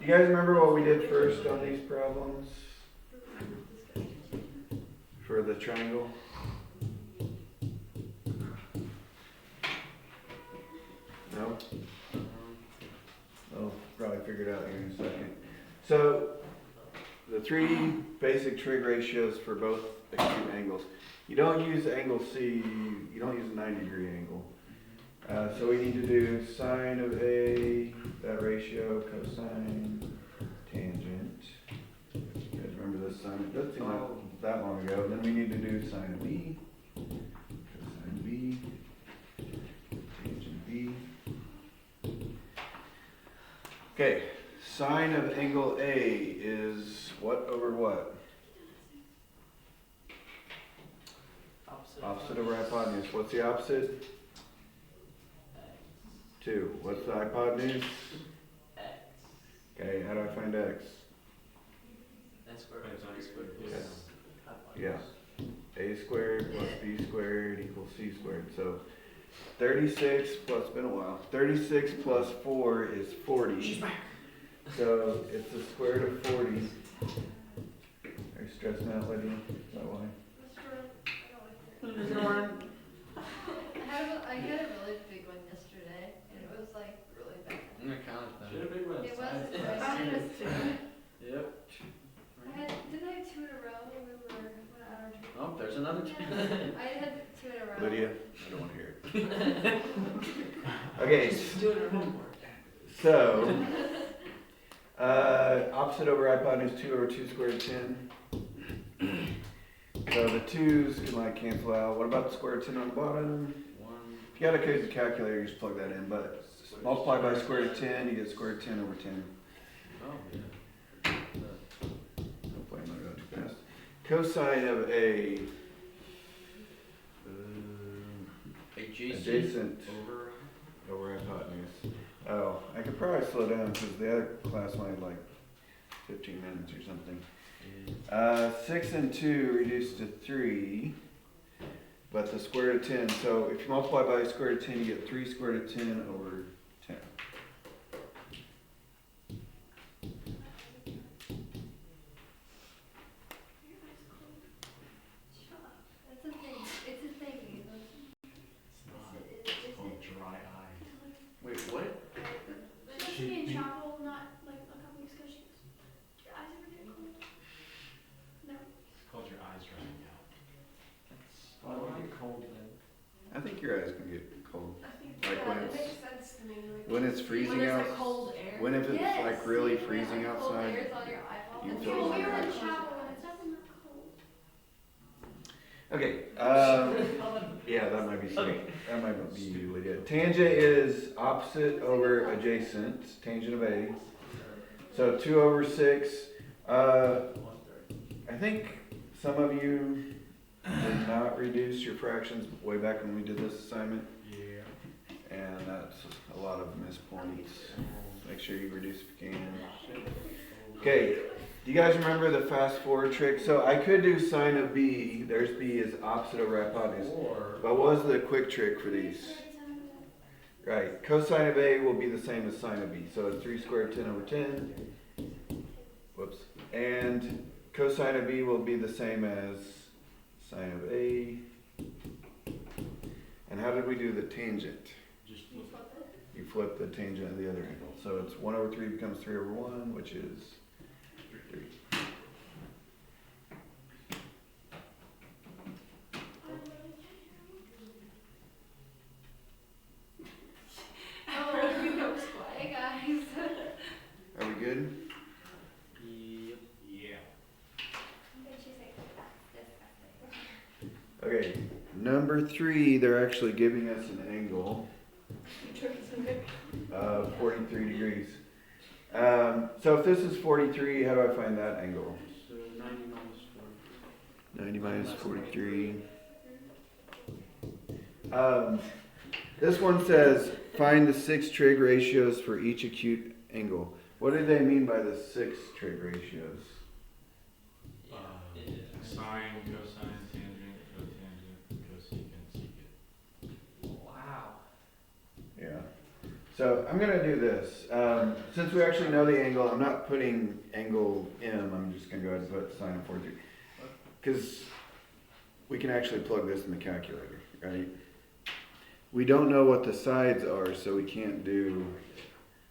you guys remember what we did first on these problems? For the triangle? No? I'll probably figure it out here in a second. So, the three basic trig ratios for both acute angles. You don't use angle C, you don't use a 90-degree angle. So we need to do sine of A, that ratio, cosine, tangent. You guys remember this sine? That seemed like that long ago. Then we need to do sine of B, cosine B, tangent B. Okay, sine of angle A is what over what? Opposite over hypotenuse. What's the opposite? 2. What's the hypotenuse? X. Okay, how do I find x? That's where Okay. Yeah. A squared plus b squared equals c squared. So 36 plus, it's been a while. 36 plus 4 is 40. She's back. So it's the square root of 40. Are you stressing out, Lydia? Is that why? I had a really big one yesterday, and it was like really bad. I'm gonna count it Should have been one. It wasn't. Yep. Didn't I have 2 in a row when we were at our trip? Oh, there's another two. Yeah, I had 2 in a row. Lydia, I don't want to hear it. Okay, She's doing her homework. so opposite over hypotenuse 2 over 2 squared 10. So the 2's can like cancel out. What about the square root of 10 on the bottom? 1. If you got to use the calculator, you just plug that in. But multiply by square root of 10, you get square root of 10 over 10. Oh, yeah. Hopefully I'm not going too fast. Cosine of A, adjacent over hypotenuse. Oh, I could probably slow down because the other class might like 15 minutes or something. 6 and 2 reduced to 3, but the square root of 10. So if you multiply by the square root of 10, you get 3 square root of 10 over 10. It's a thing. It's a thing. It's called dry eye. Wait, what? Supposed to be in chapel not like a couple weeks ago. She goes, your eyes are getting cold. No. It's called your eyes drying out. Why would it get cold then? I think your eyes can get cold. I think Like when it it's- makes sense to me. Like, When it's freezing when out, there's like cold air. when if it's Yes, like really when, freezing like, cold outside. air's on your eyeball. you It's feel well, it we on your were in eyes. chapel and it's definitely not cold. Okay, yeah, that might be Okay. that might be you, Lydia. Tangent is opposite over adjacent, tangent of A. So 2 over 6. I think some of you did not reduce your fractions way back when we did this assignment, Yeah. and that's a lot of missed points. Make sure you reduce if you can. Okay, do you guys remember the fast forward trick? So I could do sine of B. There's B is opposite over hypotenuse. Or But what was the quick trick for these? Right, cosine of A will be the same as sine of B. So it's 3 squared 10 over 10. Whoops. And cosine of B will be the same as sine of A. And how did we do the tangent? just You flip it. You flip the tangent of the other angle. So it's 1 over 3 becomes 3 over 1, which is 3. Oh, you know, hey guys. Are we good? Yep. yeah. Then she's like, that's disgusting. Okay, number 3, they're actually giving us an angle of 43 degrees. So if this is 43, how do I find that angle? So 90 minus 4. 90 minus 43. This one says find the 6 trig ratios for each acute angle. What do they mean by the 6 trig ratios? Sine, cosine, tangent, cotangent, cosecant, secant. Wow. Yeah. So I'm gonna do this. Since we actually know the angle, I'm not putting angle M, I'm just gonna go ahead and put sine of 43. Because we can actually plug this in the calculator, right? We don't know what the sides are, so we can't do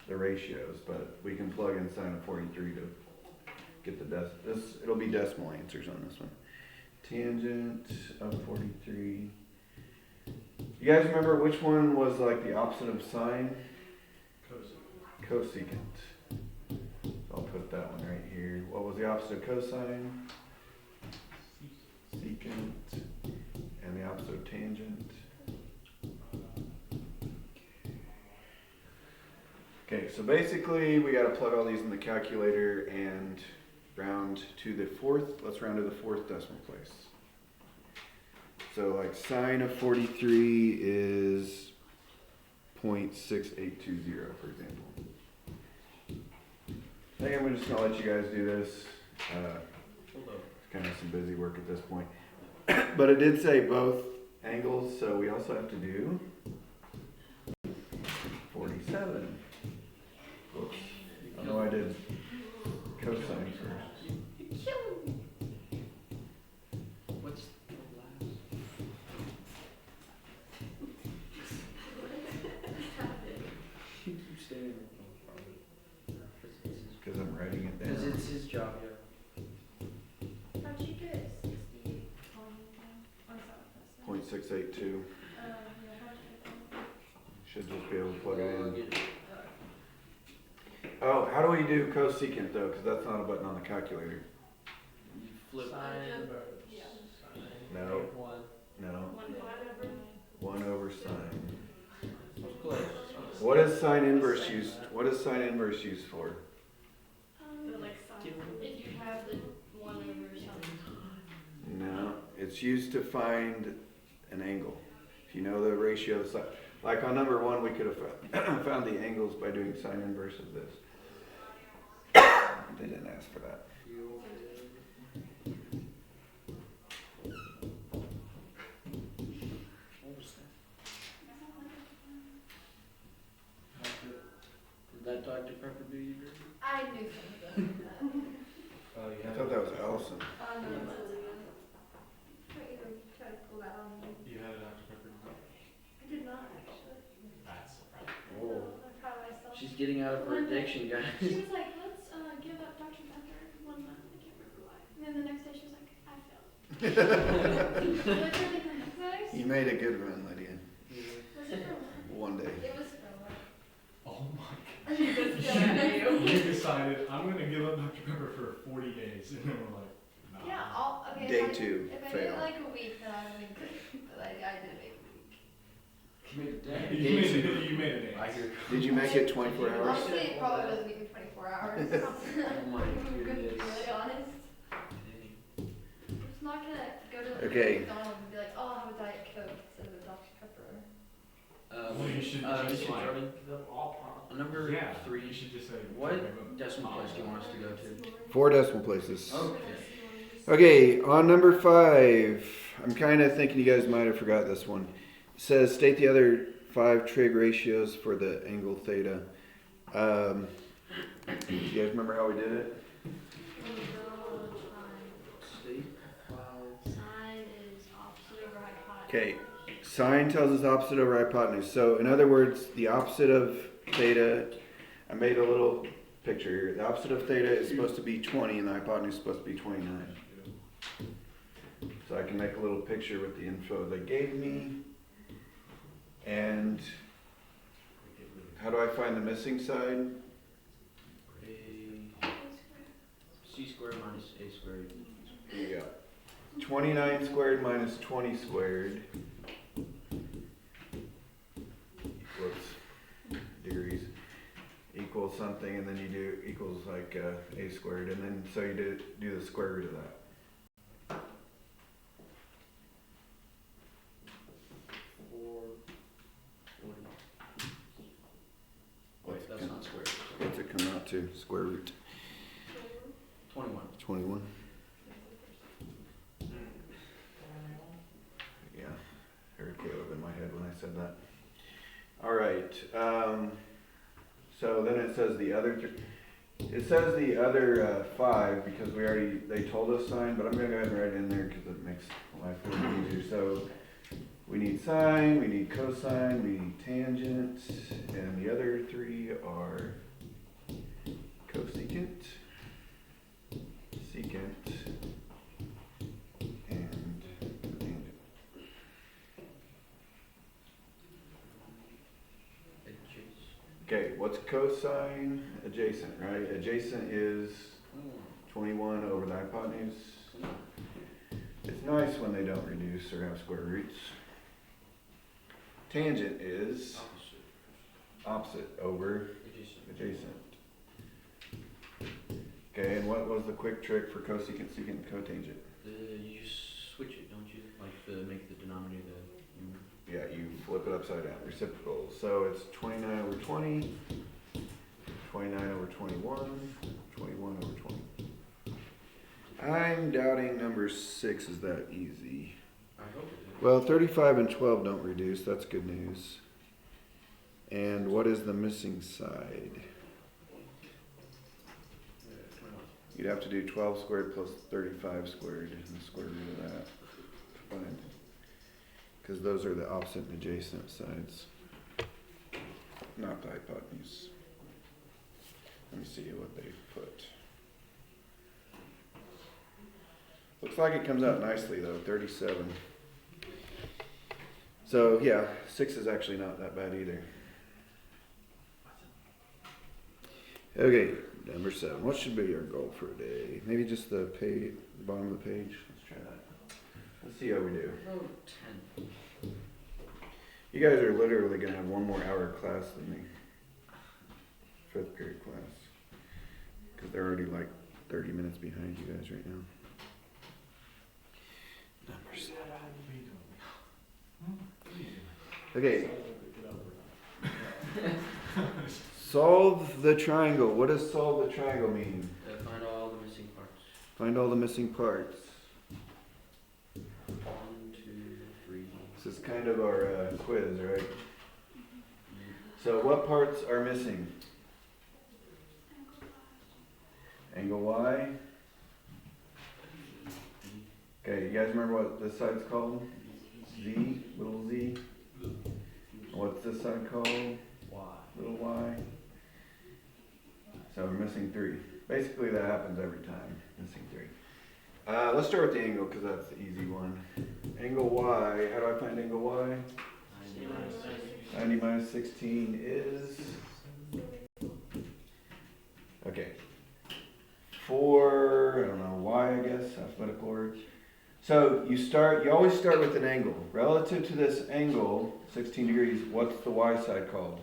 the ratios, but we can plug in sine of 43 to get the it'll be decimal answers on this one. Tangent of 43. You guys remember which one was like the opposite of sine? Cosecant. I'll put that one right here. What was the opposite of cosine? Secant. And the opposite of tangent? Okay, so basically we got to plug all these in the calculator and round to the fourth. Let's round to the fourth decimal place. So like sine of 43 is 0.6820, for example. I think I'm just gonna let you guys do this. It's kind of some busy work at this point. But it did say both angles, so we also have to do 47. Oops. I know I did cosine first. What's the last? You keep staring at me. Because I'm writing it Because down. it's his job, yeah. How'd you get 60 on that? 0.682. Yeah, how'd you get that? Should just be able to plug it in. Plug it. Oh, how do we do cosecant though? Because that's not a button on the calculator. You flip. Yeah. No. One. No. 1 over. 1 over sine. Close. What is sine inverse used? What is sine inverse used for? If you have the 1 over something. No, it's used to find an angle. If you know the ratio of sine, like on number 1, we could have found the angles by doing sine inverse of this. They didn't ask for that. What was that? Did that Dr. Pepper do you dirty? I knew something about that. Oh, I thought that was Allison. No, that's try to pull that on me. You had a Dr. Pepper? I did not actually. That's surprising. Oh. I'm proud of myself. She's getting out of her addiction, guys. She was like, let's give up Dr. Pepper 1 month. I can't remember why. And then the next day she was like, I failed. Literally the next day. You made a good run, Lydia. Was it for one? 1 day. It was for one. Oh my She was god. We decided, I'm gonna give up Dr. Pepper for 40 days. And then we're like, nah. Yeah, okay. Day if I did- 2, If I fail. did it like a week, then I would be good. But I did make a week. You made a day. You made a day. I hear. Did you make it 24 hours? Honestly, it probably wasn't even 24 hours. Oh my I'm gonna be goodness. really honest. It's not gonna go to Okay. McDonald's and be like, oh, I'll have a Diet Coke instead of a Dr. Pepper. Well, you should Mr. just like, Jordan, on number yeah, 3, you should just say. what decimal place do you want us to go to? 4 decimal places. Okay. Okay, on number 5, I'm kind of thinking you guys might have forgot this one. It says state the other 5 trig ratios for the angle theta. Do you guys remember how we did it? State. Sine is opposite over hypotenuse. Okay, sine tells us opposite over hypotenuse. So in other words, the opposite of theta, I made a little picture here. The opposite of theta is supposed to be 20 and the hypotenuse is supposed to be 29. So I can make a little picture with the info they gave me. And how do I find the missing side? C squared minus A squared. Here you go. 29 squared minus 20 squared. Whoops. Degrees. Equals something, and then you do equals like A squared, and then so you do the square root of that. Wait, that's not squared. What's it come out to? Square root 21. 21. Yeah, I heard Caleb in my head when I said that. All right. So then it says the other, it says the other 5 because they told us sine, but I'm gonna go ahead and write it in there because it makes life a little easier. So we need sine, we need cosine, we need tangent, and the other 3 are cosecant, secant, and cotangent. Okay, what's cosine adjacent, right? Adjacent is 21 over the hypotenuse. It's nice when they don't reduce or have square roots. Tangent is opposite over adjacent. Okay, and what was the quick trick for cosecant, secant, and cotangent? You switch it, don't you? Like make the denominator the Yeah, you flip it upside down, reciprocal. So it's 29 over 20, 29 over 21, 21 over 20. I'm doubting number 6 is that easy. I hope it is. Well, 35 and 12 don't reduce, that's good news. And what is the missing side? 21. You'd have to do 12 squared plus 35 squared and the square root of that. Fine. Because those are the opposite and adjacent sides, not the hypotenuse. Let me see what they put. Looks like it comes out nicely though, 37. So yeah, 6 is actually not that bad either. Okay, number 7. What should be our goal for today? Maybe just the page, the bottom of the page. Let's try that. Let's see how we do. Oh, 10. You guys are literally gonna have one more hour of class than me. 5th grade class. Because they're already like 30 minutes behind you guys right now. Number 7. Okay, solve the triangle. What does solve the triangle mean? Find all the missing parts. Find all the missing parts. 1, 2, 3. This is kind of our quiz, right? So what parts are missing? Angle Y. Okay, you guys remember what this side's called? Z, little z. What's this side called? Y. Little y. So we're missing 3. Basically that happens every time, missing 3. Let's start with the angle because that's the easy one. Angle Y, how do I find angle Y? 90 minus 16 is? Okay. For, I don't know, Y I guess, alphabetical order. So you always start with an angle. Relative to this angle, 16 degrees, what's the Y side called?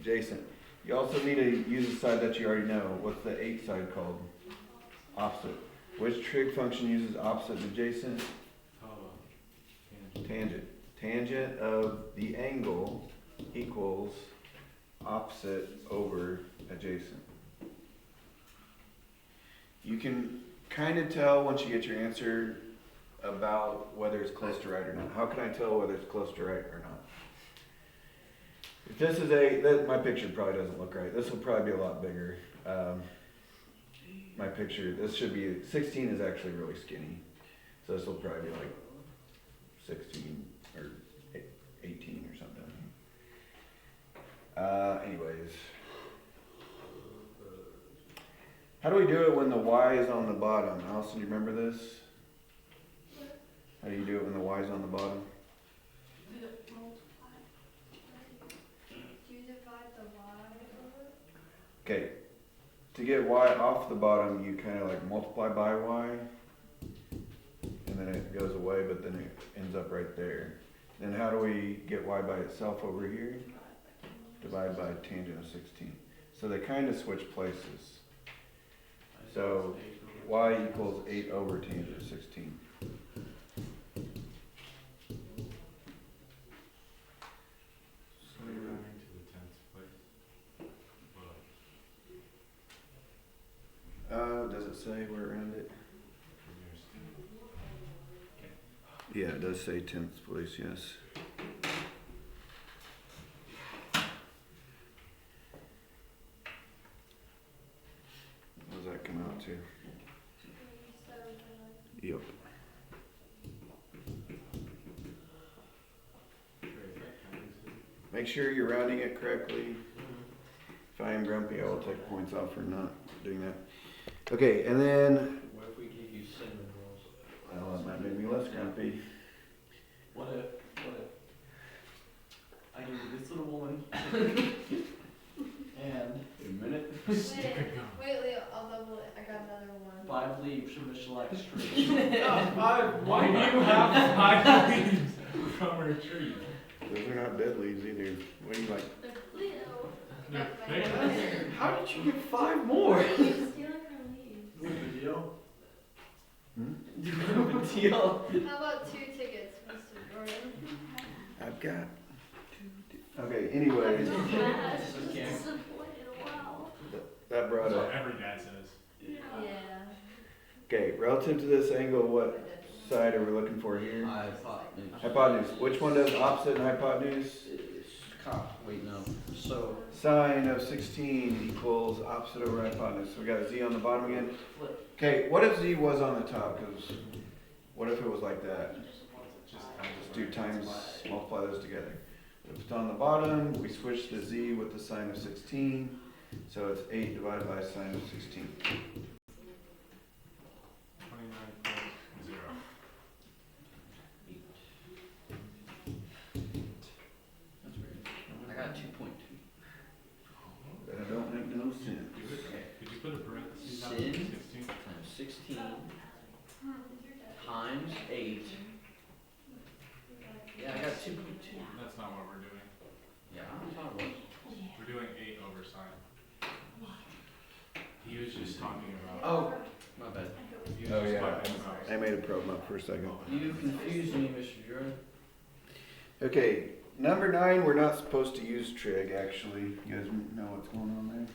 Adjacent. You also need to use a side that you already know. What's the 8 side called? Opposite. Which trig function uses opposite and adjacent? Tangent. Tangent of the angle equals opposite over adjacent. You can kind of tell once you get your answer about whether it's close to right or not. How can I tell whether it's close to right or not? If this is my picture probably doesn't look right. This will probably be a lot bigger. My picture, this should be, 16 is actually really skinny. So this will probably be like 16 or 18 or something. Anyways. How do we do it when the Y is on the bottom? Allison, do you remember this? How do you do it when the Y is on the bottom? Do you divide the y over? Okay. To get Y off the bottom, you kind of like multiply by Y. And then it goes away, but then it ends up right there. Then how do we get Y by itself over here? Divide by tangent of 16. So they kind of switch places. So Y equals 8 over tangent of 16. Does it say where around it? Yeah, it does say 10th place, yes. make sure you're rounding it correctly. If I am grumpy, I will take points off for not doing that. Okay, and then, What if we gave you cinnamon rolls? well, that might make me less grumpy. What if I gave you this little woman and Wait a minute. Wait, Leo, I'll double it. I got another one. 5 leaves from the select tree. why do you have 5 leaves from her tree? Those are not dead leaves either. What do you like? Leo. They're Wait, thick. How did you get 5 more? You're stealing her leaves. Good deal. Hmm? Good deal. How about 2 tickets, Mr. Jordan? I've got. Okay, anyways, Gosh, Okay. disappointed, wow. that brought That's up. what every dad says. Yeah. Okay, relative to this angle, what side are we looking for here? Hypotenuse. Hypotenuse. Which one does opposite and hypotenuse? Wait, no. So, Sine of 16 equals opposite over hypotenuse. So we got a z on the bottom again. flip. Okay, what if z was on the top? Because what if it was like that? Just do times, multiply those together. If it's on the bottom, we switch the z with the sine of 16. So it's 8 divided by sine of 16. 29.0. That's weird. I got 2.2. That don't make no sense. Did you put a parentheses after Sin 16? times 16 times 8. Yeah, I got 2.2. That's not what we're doing. Yeah, I thought it was. We're doing 8 over sine. He was just talking about. Oh, my bad. He was Oh, just yeah. talking about. I made a problem up for a second. You confused me, Mr. Jordan. Okay, number 9, we're not supposed to use trig actually. You guys know what's going on there?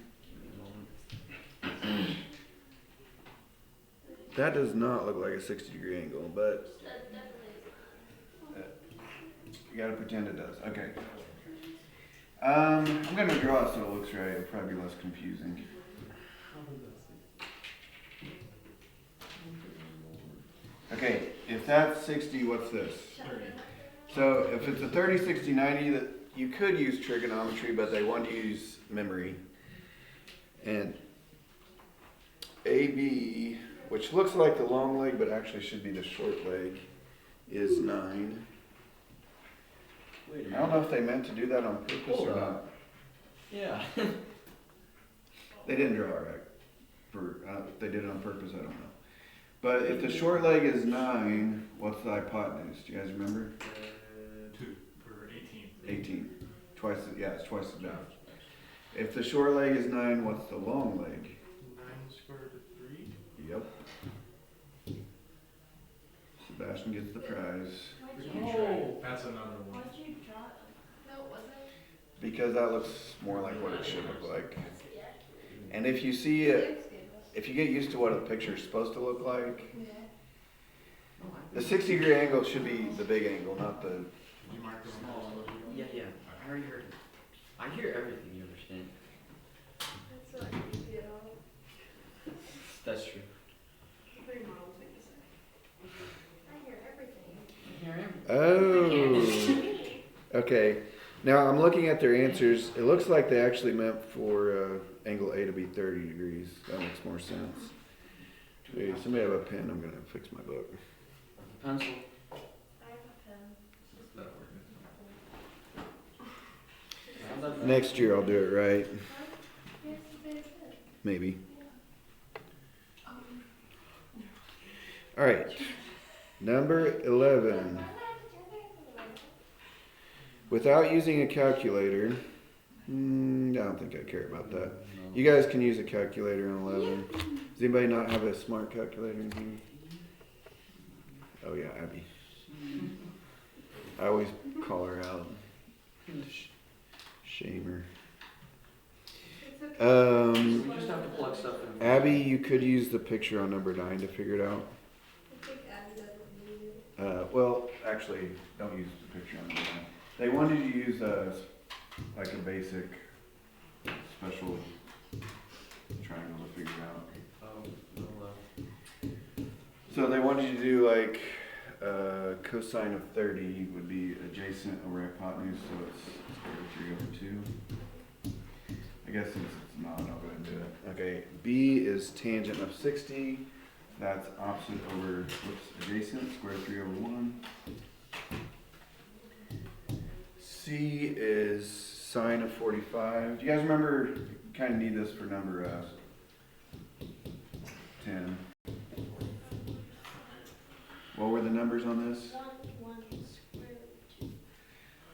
Give me a moment. That does not look like a 60-degree angle, but That definitely is. you gotta pretend it does. Okay. I'm gonna draw it so it looks right. It'll probably be less confusing. Okay, if that's 60, what's this? 30. So if it's a 30, 60, 90, that you could use trigonometry, but they want to use memory. And AB, which looks like the long leg, but actually should be the short leg, is 9. Wait a I minute. don't know if they meant to do that on purpose Hold or on. not. Yeah. They didn't draw it right. If they did it on purpose, I don't know. But if the short leg is 9, what's the hypotenuse? Do you guys remember? 2 or 18. 18. Twice, it's twice as bad. If the short leg is 9, what's the long leg? 9 square root of 3. Yep. Sebastian gets the prize. Why'd you, Oh. That's another one. why'd you draw it? No, it wasn't. Because that looks more like what it should look like. That's the accurate. And if you see it, Felix gave us. if you get used to what a picture is supposed to look like, Yeah. the 60-degree angle should be the big angle, not the... Did you mark the one that was supposed to be? Yeah, yeah. I already heard it. I hear everything, you understand? That's not creepy at all. That's true. Pretty mild thing to say. I hear everything. I hear everything. Oh. Okay. Now I'm looking at their answers. It looks like they actually meant for angle A to be 30 degrees. That makes more sense. Hey, somebody have a pen? I'm gonna fix my book. Pencil. I have a pen. That'll work. How's that? Next year I'll do it right. Yes, it is. Maybe. All right. Number 11. Without using a calculator, I don't think I care about that. No. You guys can use a calculator on 11. Does anybody not have a smart calculator in here? Oh yeah, Abby. I always call her out. Shame her. It's okay. We just have to plug stuff in. Abby, you could use the picture on number 9 to figure it out. I think Abby doesn't need it. Well, actually, don't use the picture on number 9. They wanted you to use like a basic special triangle to figure it out. Oh, well, So they wanted you to do like cosine of 30 would be adjacent over hypotenuse, so it's square root of 3 over 2. I guess since it's not, I'll go ahead and do it. Okay, B is tangent of 60. That's opposite over, adjacent, square root of 3 over 1. C is sine of 45. Do you guys remember, you kind of need this for number 10. What were the numbers on this? 1 square root 2.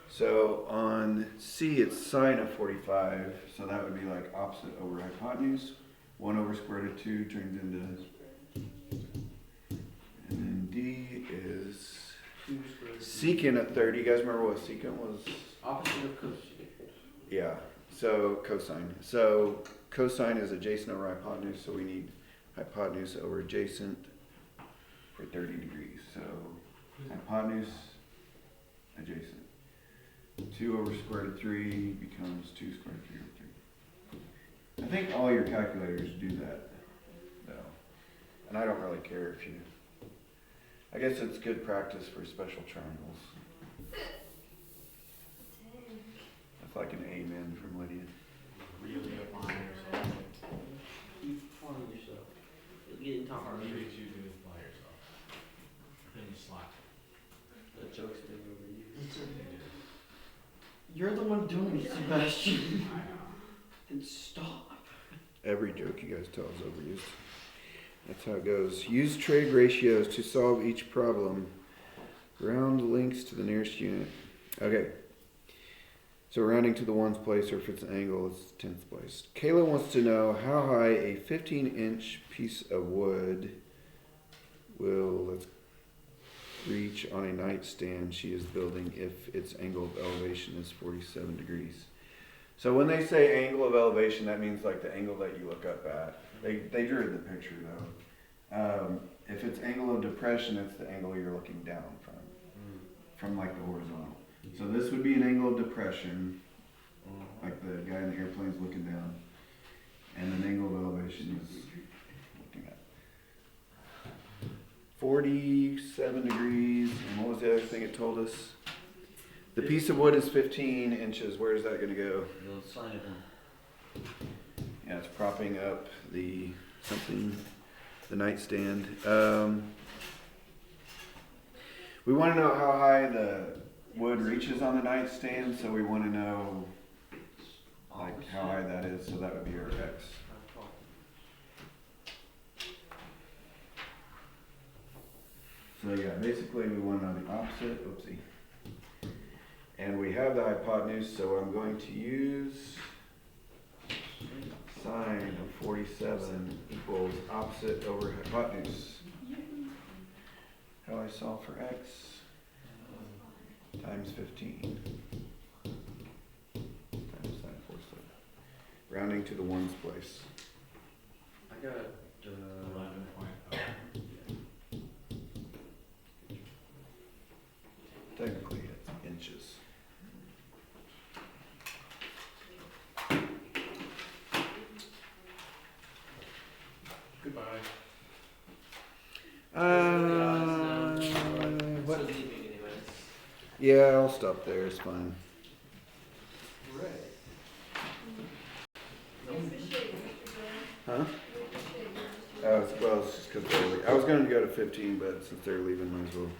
So on C, it's sine of 45, so that would be like opposite over hypotenuse. 1 over square root of 2 turns into, and then D is 2 square root. secant of 30. You guys remember what secant was? Opposite of cosine. Yeah, so cosine. So cosine is adjacent over hypotenuse, so we need hypotenuse over adjacent for 30 degrees. So hypotenuse, adjacent. 2 over square root of 3 becomes 2 square root of 3 over 3. I think all your calculators do that, though. And I don't really care if you... I guess it's good practice for special triangles. That's like an amen from Lydia. Really applying yourself. Keep finding yourself. You'll get into Or hard. maybe you do apply yourself. Then you slack. That joke's been overused. You're the one doing it, Sebastian. I know. Then stop. Every joke you guys tell is overused. That's how it goes. Use trade ratios to solve each problem. Round links to the nearest unit. Okay. So rounding to the ones place, or if it's an angle, it's the 10th place. Kayla wants to know how high a 15-inch piece of wood will reach on a nightstand she is building if its angle of elevation is 47 degrees. So when they say angle of elevation, that means like the angle that you look up at. They drew the picture though. If it's angle of depression, it's the angle you're looking down from like the horizontal. So this would be an angle of depression, like the guy in the airplane's looking down, and an angle of elevation is looking at 47 degrees. And what was the other thing it told us? The piece of wood is 15 inches. Where is that going to go? You'll sign it in. Yeah, it's propping up the nightstand. We want to know how high the wood reaches on the nightstand, so we want to know like how high that is, so that would be our x. So yeah, basically we want to know the opposite, oopsie. And we have the hypotenuse, so I'm going to use sine of 47 equals opposite over hypotenuse. How do I solve for x? Times 15. Times sine 47. Rounding to the ones place. I got 11.0. Technically it's inches. Goodbye. What? Still leaving anyways. Yeah, I'll stop there. It's fine. Right. Huh? Well, it's just because I was going to go to 15, but since they're leaving, might as well.